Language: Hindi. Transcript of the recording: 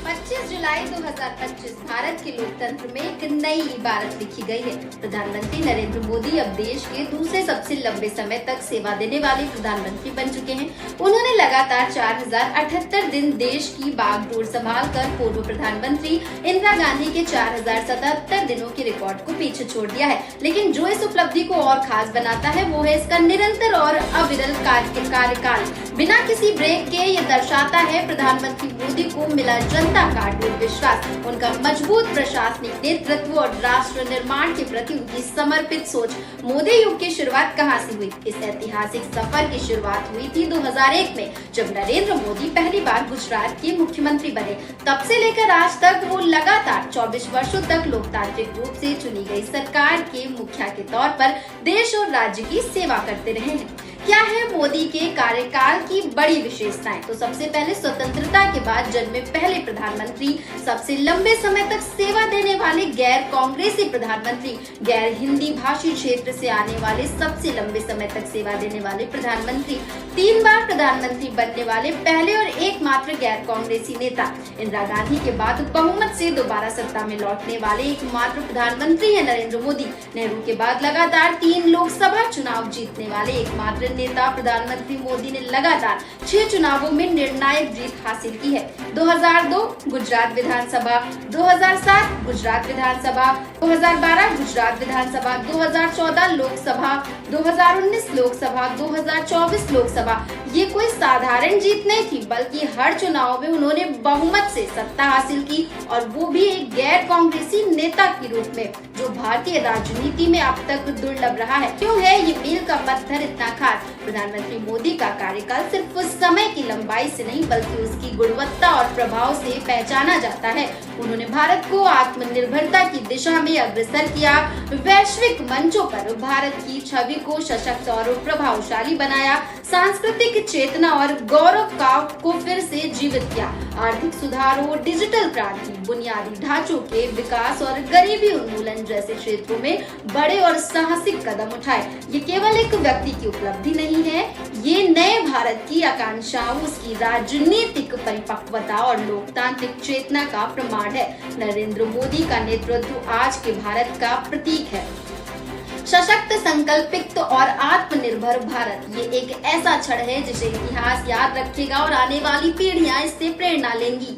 25 जुलाई 2025 भारत के लोकतंत्र में एक नई इबारत लिखी गई है। प्रधानमंत्री नरेंद्र मोदी अब देश के दूसरे सबसे लंबे समय तक सेवा देने वाले प्रधानमंत्री बन चुके हैं। उन्होंने लगातार 4078 दिन देश की बागडोर संभालकर पूर्व प्रधानमंत्री इंदिरा गांधी के 4077 दिनों के रिकॉर्ड को पीछे छोड़ दिया है। लेकिन जो इस उपलब्धि को और खास बनाता है वो है इसका निरंतर और अविरल कार्यकाल। बिना किसी ब्रेक के ये दर्शाता है प्रधानमंत्री मोदी को मिला जनता का अटूट विश्वास, उनका मजबूत प्रशासनिक नेतृत्व और राष्ट्र निर्माण के प्रति उनकी समर्पित सोच। मोदी युग की शुरुआत कहां से हुई? इस ऐतिहासिक सफर की शुरुआत हुई थी 2001 में, जब नरेंद्र मोदी पहली बार गुजरात के मुख्यमंत्री बने। तब से लेकर आज तक वो लगातार 24 वर्षों तक लोकतांत्रिक रूप से चुनी गई सरकार के मुखिया के तौर पर देश और राज्य की सेवा करते रहे हैं। क्या है मोदी के कार्यकाल की बड़ी विशेषताएं? तो सबसे पहले स्वतंत्रता के बाद जन्मे पहले प्रधानमंत्री, सबसे लंबे समय तक सेवा देने वाले गैर कांग्रेसी प्रधानमंत्री, गैर हिंदी भाषी क्षेत्र से आने वाले सबसे लंबे समय तक सेवा देने वाले प्रधानमंत्री, 3 बार प्रधानमंत्री बनने वाले पहले और एकमात्र गैर कांग्रेसी नेता, इंदिरा गांधी के बाद बहुमत से दोबारा सत्ता में लौटने वाले एकमात्र प्रधानमंत्री है नरेंद्र मोदी। नेहरू के बाद लगातार 3 लोकसभा चुनाव जीतने वाले एकमात्र नेता प्रधानमंत्री मोदी ने लगातार 6 चुनावों में निर्णायक जीत हासिल की है। 2002 गुजरात विधानसभा, 2007 गुजरात विधानसभा, 2012 गुजरात विधानसभा, 2014 लोकसभा, 2019 लोकसभा, 2024 लोकसभा। ये कोई साधारण जीत नहीं थी, बल्कि हर चुनाव में उन्होंने बहुमत से सत्ता हासिल की, और वो भी एक गैर कांग्रेसी नेता के रूप में, जो भारतीय राजनीति में अब तक दुर्लभ रहा है। क्यों है ये मील का पत्थर इतना खास? प्रधानमंत्री मोदी का कार्यकाल सिर्फ उस समय की लंबाई से नहीं, बल्कि उसकी गुणवत्ता और प्रभाव से पहचाना जाता है। उन्होंने भारत को आत्मनिर्भरता की दिशा में अग्रसर किया, वैश्विक मंचों पर भारत की छवि को सशक्त और प्रभावशाली बनाया, सांस्कृतिक चेतना और गौरव को फिर से जीवित किया, आर्थिक सुधारों, डिजिटल क्रांति, बुनियादी ढांचों के विकास और गरीबी उन्मूलन जैसे क्षेत्रों में बड़े और साहसिक कदम उठाए। ये केवल एक व्यक्ति की उपलब्धि नहीं है, ये नए भारत की आकांक्षाओं, उसकी राजनीतिक परिपक्वता और लोकतांत्रिक चेतना का प्रमाण है। नरेंद्र मोदी का नेतृत्व आज के भारत का प्रतीक है। सशक्त, संकल्पित और आत्मनिर्भर भारत, ये एक ऐसा क्षण है जिसे इतिहास याद रखेगा और आने वाली पीढ़ियां इससे प्रेरणा लेंगी।